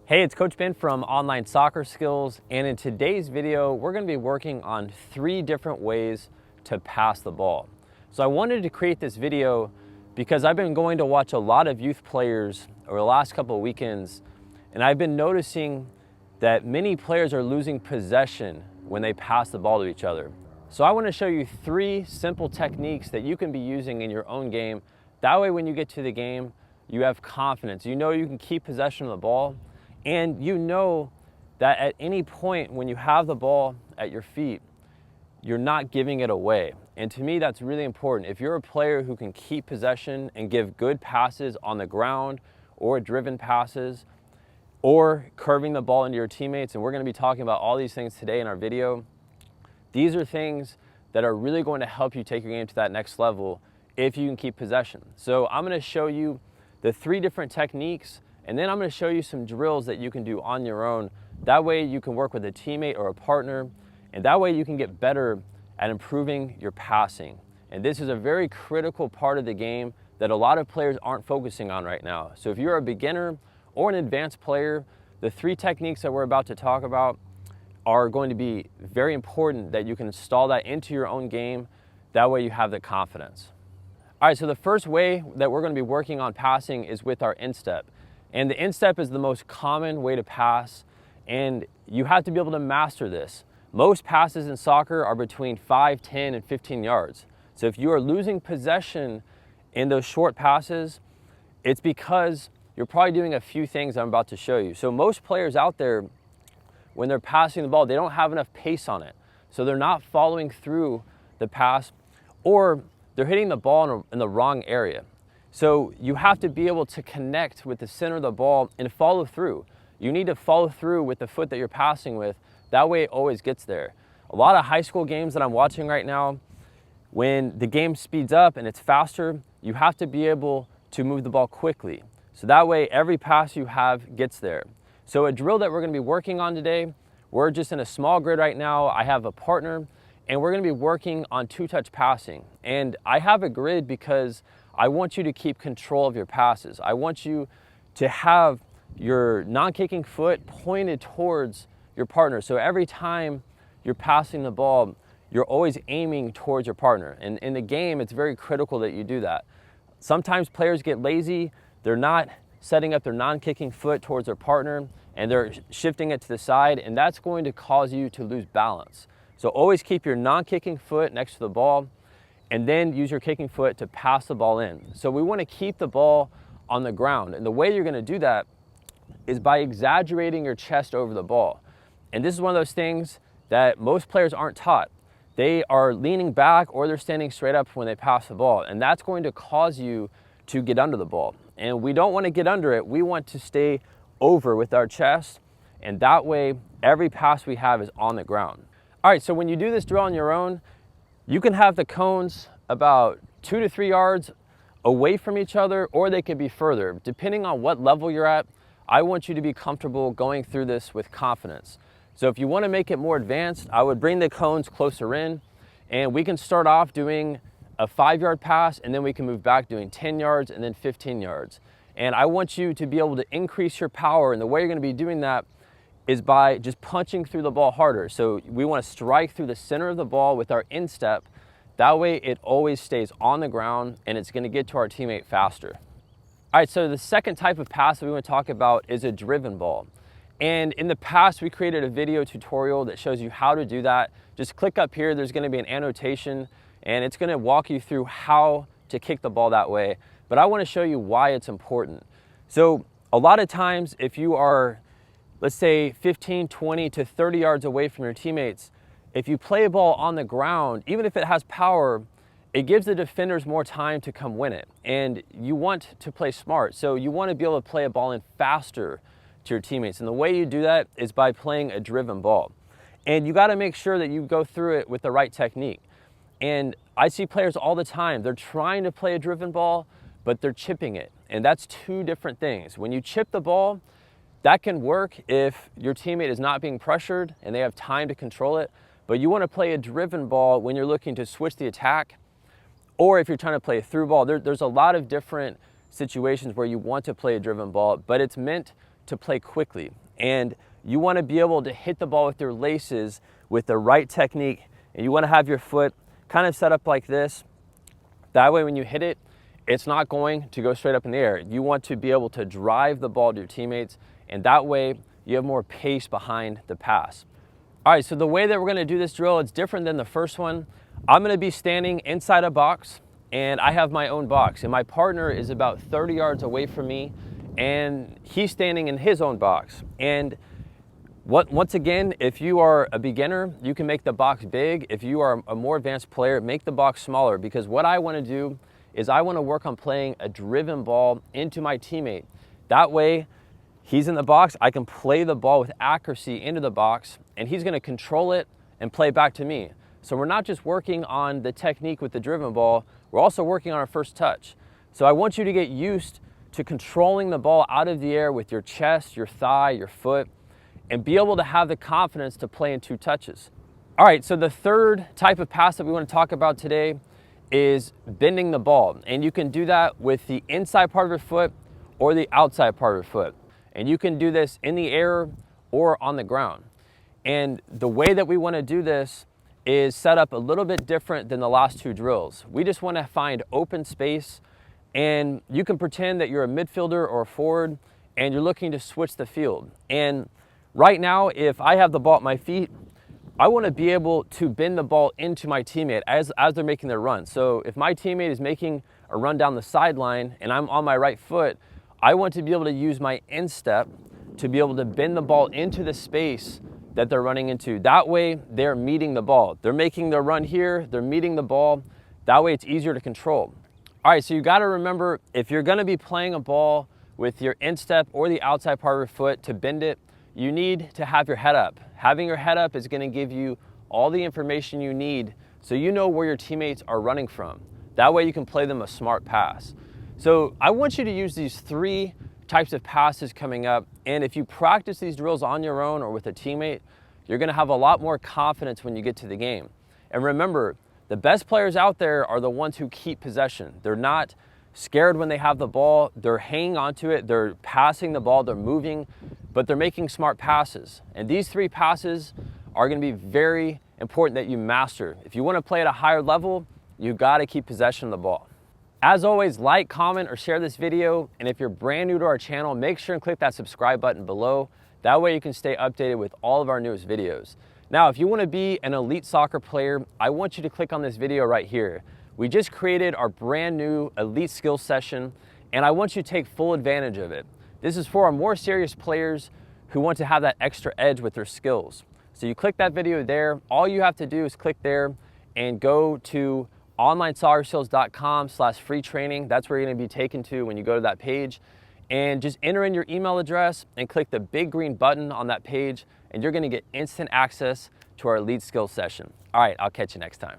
Hey, it's Coach Ben from Online Soccer Skills, and in today's video, we're going to be working on 3 different ways to pass the ball. So I wanted to create this video because I've been going to watch a lot of youth players over the last couple of weekends, and I've been noticing that many players are losing possession when they pass the ball to each other. So I want to show you 3 simple techniques that you can be using in your own game. That way when you get to the game, you have confidence. You know you can keep possession of the ball. And you know that at any point when you have the ball at your feet, you're not giving it away. And to me, that's really important. If you're a player who can keep possession and give good passes on the ground or driven passes or curving the ball into your teammates, and we're going to be talking about all these things today in our video, these are things that are really going to help you take your game to that next level if you can keep possession. So I'm going to show you the 3 different techniques, and then I'm going to show you some drills that you can do on your own. That way you can work with a teammate or a partner, and that way you can get better at improving your passing. And this is a very critical part of the game that a lot of players aren't focusing on right now. So if you're a beginner or an advanced player, the 3 techniques that we're about to talk about are going to be very important that you can install that into your own game. That way you have the confidence. All right, so the first way that we're going to be working on passing is with our Instep. And the Instep is the most common way to pass, and you have to be able to master this. Most passes in soccer are between 5, 10, and 15 yards. So if you are losing possession in those short passes, it's because you're probably doing a few things I'm about to show you. So most players out there, when they're passing the ball, they don't have enough pace on it. So they're not following through the pass, or they're hitting the ball in the wrong area. So you have to be able to connect with the center of the ball and follow through. You need to follow through with the foot that you're passing with. That way it always gets there. A lot of high school games that I'm watching right now, when the game speeds up and it's faster, you have to be able to move the ball quickly. So that way every pass you have gets there. So a drill that we're going to be working on today, we're just in a small grid right now. I have a partner, and we're going to be working on 2-touch passing. And I have a grid because I want you to keep control of your passes. I want you to have your non-kicking foot pointed towards your partner. So every time you're passing the ball, you're always aiming towards your partner. And in the game, it's very critical that you do that. Sometimes players get lazy. They're not setting up their non-kicking foot towards their partner, and they're shifting it to the side, and that's going to cause you to lose balance. So always keep your non-kicking foot next to the ball, and then use your kicking foot to pass the ball in. So we want to keep the ball on the ground. And the way you're going to do that is by exaggerating your chest over the ball. And this is one of those things that most players aren't taught. They are leaning back or they're standing straight up when they pass the ball. And that's going to cause you to get under the ball. And we don't want to get under it. We want to stay over with our chest. And that way, every pass we have is on the ground. All right, so when you do this drill on your own, you can have the cones about 2 to 3 yards away from each other, or they could be further. Depending on what level you're at, I want you to be comfortable going through this with confidence. So if you want to make it more advanced, I would bring the cones closer in, and we can start off doing a 5-yard pass, and then we can move back doing 10 yards and then 15 yards. And I want you to be able to increase your power, and the way you're going to be doing that is by just punching through the ball harder. So we want to strike through the center of the ball with our instep. That way it always stays on the ground and it's going to get to our teammate faster. All right, so the second type of pass that we want to talk about is a driven ball. And in the past, we created a video tutorial that shows you how to do that. Just click up here, there's going to be an annotation, and it's going to walk you through how to kick the ball that way. But I want to show you why it's important. So a lot of times, if you are, let's say 15, 20 to 30 yards away from your teammates, if you play a ball on the ground, even if it has power, it gives the defenders more time to come win it. And you want to play smart. So you want to be able to play a ball in faster to your teammates. And the way you do that is by playing a driven ball. And you got to make sure that you go through it with the right technique. And I see players all the time, they're trying to play a driven ball, but they're chipping it. And that's 2 different things. When you chip the ball, that can work if your teammate is not being pressured and they have time to control it. But you want to play a driven ball when you're looking to switch the attack, or if you're trying to play a through ball. There's a lot of different situations where you want to play a driven ball, but it's meant to play quickly, and you want to be able to hit the ball with your laces with the right technique, and you want to have your foot kind of set up like this. That way when you hit it, it's not going to go straight up in the air. You want to be able to drive the ball to your teammates, and that way you have more pace behind the pass. All right, so the way that we're gonna do this drill, it's different than the first one. I'm gonna be standing inside a box, and I have my own box, and my partner is about 30 yards away from me, and he's standing in his own box. And once again, if you are a beginner, you can make the box big. If you are a more advanced player, make the box smaller, because what I wanna do is I wanna work on playing a driven ball into my teammate. That way, he's in the box, I can play the ball with accuracy into the box, and he's gonna control it and play back to me. So we're not just working on the technique with the driven ball, we're also working on our first touch. So I want you to get used to controlling the ball out of the air with your chest, your thigh, your foot, and be able to have the confidence to play in 2 touches. All right, so the third type of pass that we want to talk about today is bending the ball. And you can do that with the inside part of your foot or the outside part of your foot. And you can do this in the air or on the ground. And the way that we want to do this is set up a little bit different than the last 2 drills. We just want to find open space, and you can pretend that you're a midfielder or a forward and you're looking to switch the field. And right now, if I have the ball at my feet, I want to be able to bend the ball into my teammate as they're making their run. So if my teammate is making a run down the sideline and I'm on my right foot, I want to be able to use my instep to be able to bend the ball into the space that they're running into. That way, they're meeting the ball. They're making their run here, they're meeting the ball. That way, it's easier to control. All right, so you gotta remember, if you're gonna be playing a ball with your instep or the outside part of your foot to bend it, you need to have your head up. Having your head up is gonna give you all the information you need so you know where your teammates are running from. That way you can play them a smart pass. So I want you to use these 3 types of passes coming up, and if you practice these drills on your own or with a teammate, you're gonna have a lot more confidence when you get to the game. And remember, the best players out there are the ones who keep possession. They're not scared when they have the ball, they're hanging onto it, they're passing the ball, they're moving, but they're making smart passes. And these 3 passes are gonna be very important that you master. If you wanna play at a higher level, you gotta keep possession of the ball. As always, like, comment, or share this video. And if you're brand new to our channel, make sure and click that subscribe button below. That way you can stay updated with all of our newest videos. Now, if you want to be an elite soccer player, I want you to click on this video right here. We just created our brand new elite skills session, and I want you to take full advantage of it. This is for our more serious players who want to have that extra edge with their skills. So you click that video there. All you have to do is click there and go to OnlineSoccerSkills.com/free training. That's where you're going to be taken to when you go to that page. And just enter in your email address and click the big green button on that page, and you're going to get instant access to our elite skills session. All right, I'll catch you next time.